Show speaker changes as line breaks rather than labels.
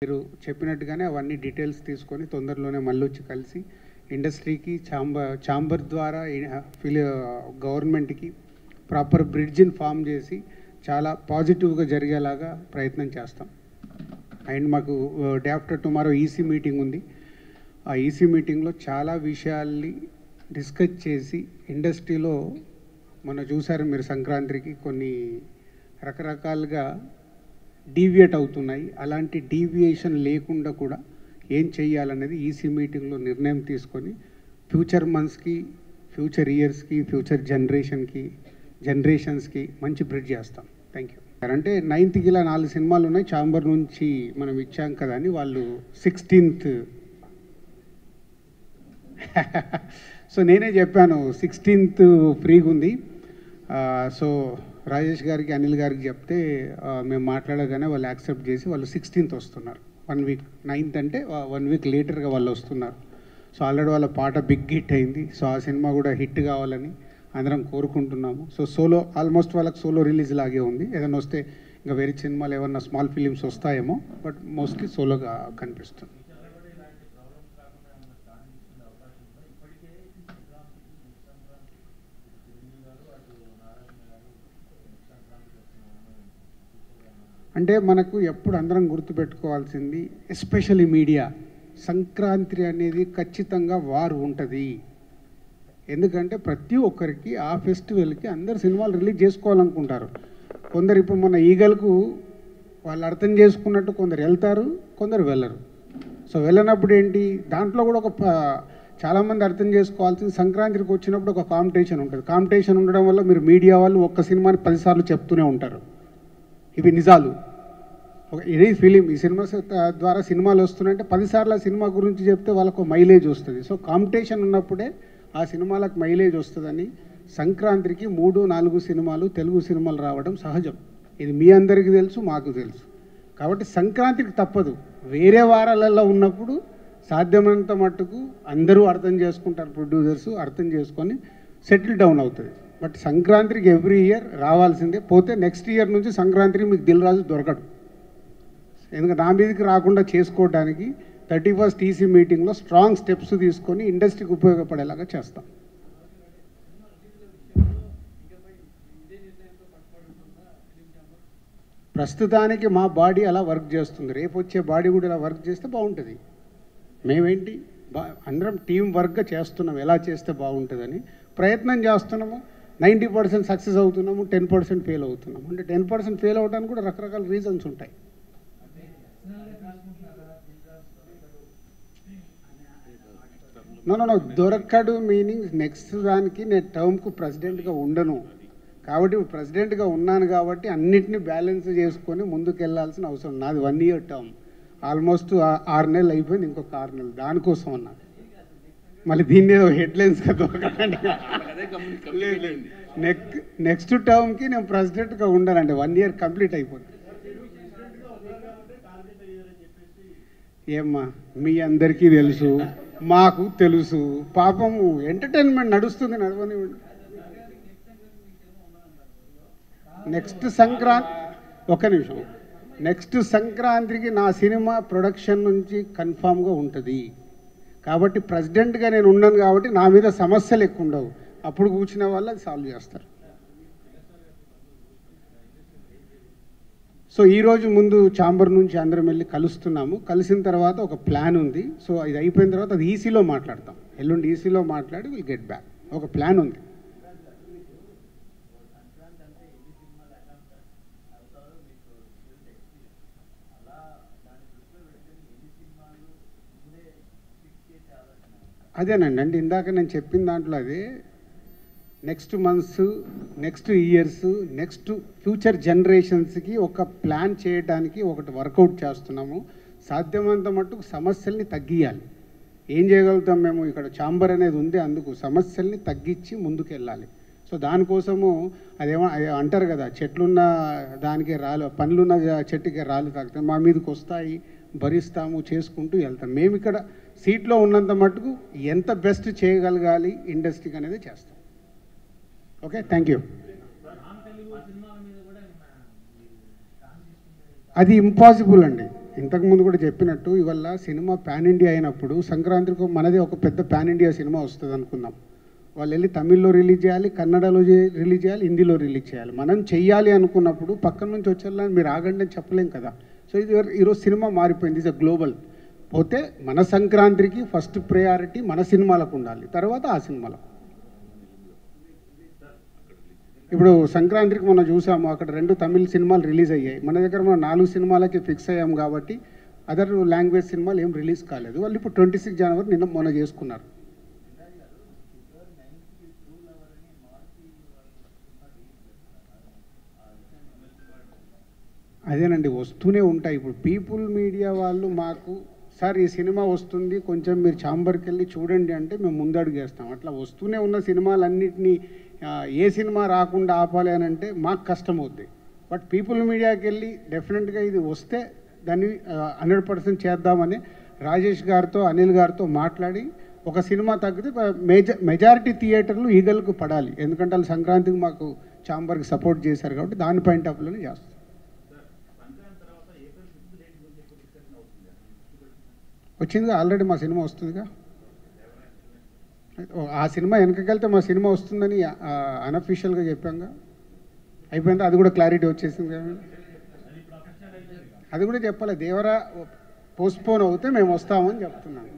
మీరు చెప్పినట్టుగానే అవన్నీ డీటెయిల్స్ తీసుకొని తొందరలోనే మళ్ళీ వచ్చి కలిసి ఇండస్ట్రీకి ఛాంబర్ ద్వారా గవర్నమెంట్కి ప్రాపర్ బ్రిడ్జ్ని ఫామ్ చేసి చాలా పాజిటివ్గా జరిగేలాగా ప్రయత్నం చేస్తాం. అండ్ మాకు day after tomorrow EC meeting ఉంది. ఆ ఈసీ మీటింగ్లో చాలా విషయాల్ని డిస్కస్ చేసి ఇండస్ట్రీలో మొన్న చూసారు మీరు సంక్రాంతికి కొన్ని రకరకాలుగా డీవియేట్ అవుతున్నాయి. అలాంటి డీవియేషన్ లేకుండా కూడా ఏం చేయాలనేది ఈసీ మీటింగ్లో నిర్ణయం తీసుకొని ఫ్యూచర్ మంత్స్కి, ఫ్యూచర్ ఇయర్స్కి, ఫ్యూచర్ జనరేషన్స్కి మంచి బ్రిడ్జ్ చేస్తాం. Thank you. అంటే 9th ఇలా 4 సినిమాలు ఉన్నాయి. ఛాంబర్ నుంచి మనం ఇచ్చాం కదా అని వాళ్ళు 16th సో నేనే చెప్పాను 16th ఫ్రీగా ఉంది. సో రాజేష్ గారికి, అనిల్ గారికి చెప్తే మేము మాట్లాడగానే వాళ్ళు యాక్సెప్ట్ చేసి వాళ్ళు 16th వస్తున్నారు. 1 వీక్ 9th అంటే 1 వీక్ లేటర్గా వాళ్ళు వస్తున్నారు. సో ఆల్రెడీ వాళ్ళ పాట బిగ్ హిట్ అయింది. సో ఆ సినిమా కూడా హిట్ కావాలని అందరం కోరుకుంటున్నాము. సో సోలో ఆల్మోస్ట్ వాళ్ళకి సోలో రిలీజ్ లాగే ఉంది. ఏదైనా వస్తే ఇంకా వేరే సినిమాలు ఏమన్నా స్మాల్ ఫిలిమ్స్ వస్తాయేమో, బట్ మోస్ట్లీ సోలోగా కనిపిస్తుంది. అంటే మనకు ఎప్పుడు అందరం గుర్తుపెట్టుకోవాల్సింది, ఎస్పెషల్లీ మీడియా, సంక్రాంతి అనేది ఖచ్చితంగా వార్ ఉంటుంది. ఎందుకంటే ప్రతి ఒక్కరికి ఆ ఫెస్టివల్కి అందరు సినిమాలు రిలీజ్ చేసుకోవాలనుకుంటారు. కొందరు ఇప్పుడు మన ఈగలకు వాళ్ళు అర్థం చేసుకున్నట్టు కొందరు వెళ్తారు, కొందరు వెళ్ళరు. సో వెళ్ళనప్పుడు ఏంటి, దాంట్లో కూడా చాలామంది అర్థం చేసుకోవాల్సింది, సంక్రాంతికి వచ్చినప్పుడు ఒక కాంపిటీషన్ ఉంటుంది. కాంపిటీషన్ ఉండడం వల్ల మీరు మీడియా వాళ్ళు ఒక్క సినిమాని 10 సార్లు చెప్తూనే ఉంటారు. ఇవి నిజాలు. ఇది ఫిలిం, ఈ సినిమా ద్వారా సినిమాలు వస్తున్నాయంటే 10 సార్లు ఆ సినిమా గురించి చెప్తే వాళ్ళకు మైలేజ్ వస్తుంది. సో కాంపిటీషన్ ఉన్నప్పుడే ఆ సినిమాలకు మైలేజ్ వస్తుందని సంక్రాంతికి 3-4 సినిమాలు, తెలుగు సినిమాలు రావడం సహజం. ఇది మీ అందరికీ తెలుసు, మాకు తెలుసు. కాబట్టి సంక్రాంతికి తప్పదు. వేరే వారాలలో ఉన్నప్పుడు సాధ్యమైనంత మట్టుకు అందరూ అర్థం చేసుకుంటారు, ప్రొడ్యూసర్స్ అర్థం చేసుకొని సెటిల్ డౌన్ అవుతుంది. బట్ సంక్రాంతికి ఎవ్రీ ఇయర్ రావాల్సిందే. పోతే నెక్స్ట్ ఇయర్ నుంచి సంక్రాంతికి మీకు దిల్ రాజు దొరకడు. ఎందుకంటే నా మీదకి రాకుండా చేసుకోవడానికి 31st ఈసీ మీటింగ్లో స్ట్రాంగ్ స్టెప్స్ తీసుకొని ఇండస్ట్రీకి ఉపయోగపడేలాగా చేస్తాం. ప్రస్తుతానికి మా బాడీ అలా వర్క్ చేస్తుంది. రేపు వచ్చే బాడీ కూడా ఇలా వర్క్ చేస్తే బాగుంటుంది. మేమేంటి అందరం టీం వర్క్గా చేస్తున్నాం, ఎలా చేస్తే బాగుంటుందని ప్రయత్నం చేస్తున్నాము. 90% సక్సెస్ అవుతున్నాము, 10% ఫెయిల్ అవుతున్నాము. అంటే 10% ఫెయిల్ అవడానికి కూడా రకరకాల రీజన్స్ ఉంటాయి. నో దొరకడు మీనింగ్ నెక్స్ట్ దానికి నేను టర్మ్కు ప్రెసిడెంట్గా ఉండను. కాబట్టి ఇప్పుడు ప్రెసిడెంట్గా ఉన్నాను కాబట్టి అన్నిటినీ బ్యాలెన్స్ చేసుకొని ముందుకు వెళ్ళాల్సిన అవసరం. నాది 1 year టర్మ్, ఆల్మోస్ట్ 6 నెలలు అయిపోయింది, ఇంకొక 6 నెలలు దానికోసం అన్నా. మళ్ళీ దీన్ని ఏదో హెడ్లైన్స్గా దొరకకండి. నెక్స్ట్ టర్మ్కి నేను ప్రెసిడెంట్గా ఉండాలంటే 1 year కంప్లీట్ అయిపోతుంది. ఏమ్మా మీ అందరికీ తెలుసు, మాకు తెలుసు. పాపము ఎంటర్టైన్మెంట్ నడుస్తుంది, నడవనివ్వండి. నెక్స్ట్ సంక్రాంతి, ఒక్క నిమిషం, నెక్స్ట్ సంక్రాంతికి నా సినిమా ప్రొడక్షన్ నుంచి కన్ఫామ్గా ఉంటుంది. కాబట్టి ప్రెసిడెంట్గా నేను ఉన్నాను కాబట్టి నా మీద సమస్యలు ఎక్కువ ఉండవు. అప్పుడు కూర్చునే వాళ్ళు అది సాల్వ్ చేస్తారు. సో ఈరోజు ముందు ఛాంబర్ నుంచి అందరం వెళ్ళి కలుస్తున్నాము. కలిసిన తర్వాత ఒక ప్లాన్ ఉంది. సో ఇది అయిపోయిన తర్వాత అది ఈసీలో మాట్లాడతాం. ఎల్లుండి ఈసీలో మాట్లాడి విల్ గెట్ బ్యాక్. ఒక ప్లాన్ ఉంది. అదేనండి, అంటే ఇందాక నేను చెప్పిన దాంట్లో అదే next months, next years, next future జనరేషన్స్కి ఒక ప్లాన్ చేయడానికి ఒకటి వర్కౌట్ చేస్తున్నాము. సాధ్యమైనంత మట్టుకు సమస్యల్ని తగ్గియాలి. ఏం చేయగలుగుతాం మేము, ఇక్కడ ఛాంబర్ అనేది ఉంది, అందుకు సమస్యల్ని తగ్గించి ముందుకు వెళ్ళాలి. సో దానికోసము అదేమో అంటారు కదా, చెట్లున్న దానికే రాలు, పండ్లున్న చెట్టుకే రాళ్ళు తాగుతాయి. మా మీదకి వస్తాయి, భరిస్తాము, చేసుకుంటూ వెళ్తాం. మేము ఇక్కడ సీట్లో ఉన్నంత మట్టుకు ఎంత బెస్ట్ చేయగలగాలి ఇండస్ట్రీకి అనేది చేస్తాం. Okay, thank you. అది ఇంపాసిబుల్ అండి. ఇంతకుముందు కూడా చెప్పినట్టు ఇవాళ సినిమా పాన్ ఇండియా అయినప్పుడు సంక్రాంతికి మనది ఒక పెద్ద పాన్ ఇండియా సినిమా వస్తుంది అనుకుందాం. వాళ్ళు వెళ్ళి తమిళ్లో రిలీజ్ చేయాలి, కన్నడలో రిలీజ్ చేయాలి, హిందీలో రిలీజ్ చేయాలి. మనం చెయ్యాలి అనుకున్నప్పుడు పక్కన నుంచి వచ్చేలా మీరు ఆగండి అని చెప్పలేం కదా. సో ఇది ఈరోజు సినిమా మారిపోయింది, ఇది గ్లోబల్. పోతే మన సంక్రాంతికి ఫస్ట్ ప్రయారిటీ మన సినిమాలకు ఉండాలి, తర్వాత ఆ సినిమాలకు. ఇప్పుడు సంక్రాంతికి మనం చూసాము, అక్కడ 2 తమిళ సినిమాలు రిలీజ్ అయ్యాయి. మన దగ్గర మనం 4 సినిమాలకి ఫిక్స్ అయ్యాము కాబట్టి అదర్ లాంగ్వేజ్ సినిమాలు ఏం రిలీజ్ కాలేదు. వాళ్ళు ఇప్పుడు 26 జనవరి నిన్న మొన్న చేసుకున్నారు. అదేనండి, వస్తూనే ఉంటాయి. ఇప్పుడు పీపుల్ మీడియా వాళ్ళు మాకు సార్ ఈ సినిమా వస్తుంది, కొంచెం మీరు ఛాంబర్కి వెళ్ళి చూడండి అంటే మేము ముందడుగు వేస్తాం. అట్లా వస్తూనే ఉన్న సినిమాలన్నింటినీ ఏ సినిమా రాకుండా ఆపాలి అని అంటే మాకు కష్టం అవుద్ది. బట్ పీపుల్ మీడియాకి వెళ్ళి డెఫినెట్గా ఇది వస్తే దాన్ని 100% చేద్దామని రాజేష్ గారితో అనిల్ గారితో మాట్లాడి ఒక సినిమా తగ్గితే మెజారిటీ థియేటర్లు ఈగల్కు పడాలి. ఎందుకంటే వాళ్ళు సంక్రాంతికి మాకు ఛాంబర్కి సపోర్ట్ చేశారు కాబట్టి దాని పాయింట్ ఆఫ్ వ్యూలోనే చేస్తాం. వచ్చిందిగా, ఆల్రెడీ మా సినిమా వస్తుందిగా. ఆ సినిమా వెనకకెళ్తే మా సినిమా వస్తుందని అన్అఫీషియల్గా చెప్పాంగా, అయిపోయిందా? అది కూడా క్లారిటీ వచ్చేసింది కదా. అది కూడా చెప్పాలి, దేవరా పోస్ట్పోన్ అవుతే మేము వస్తామని చెప్తున్నాను.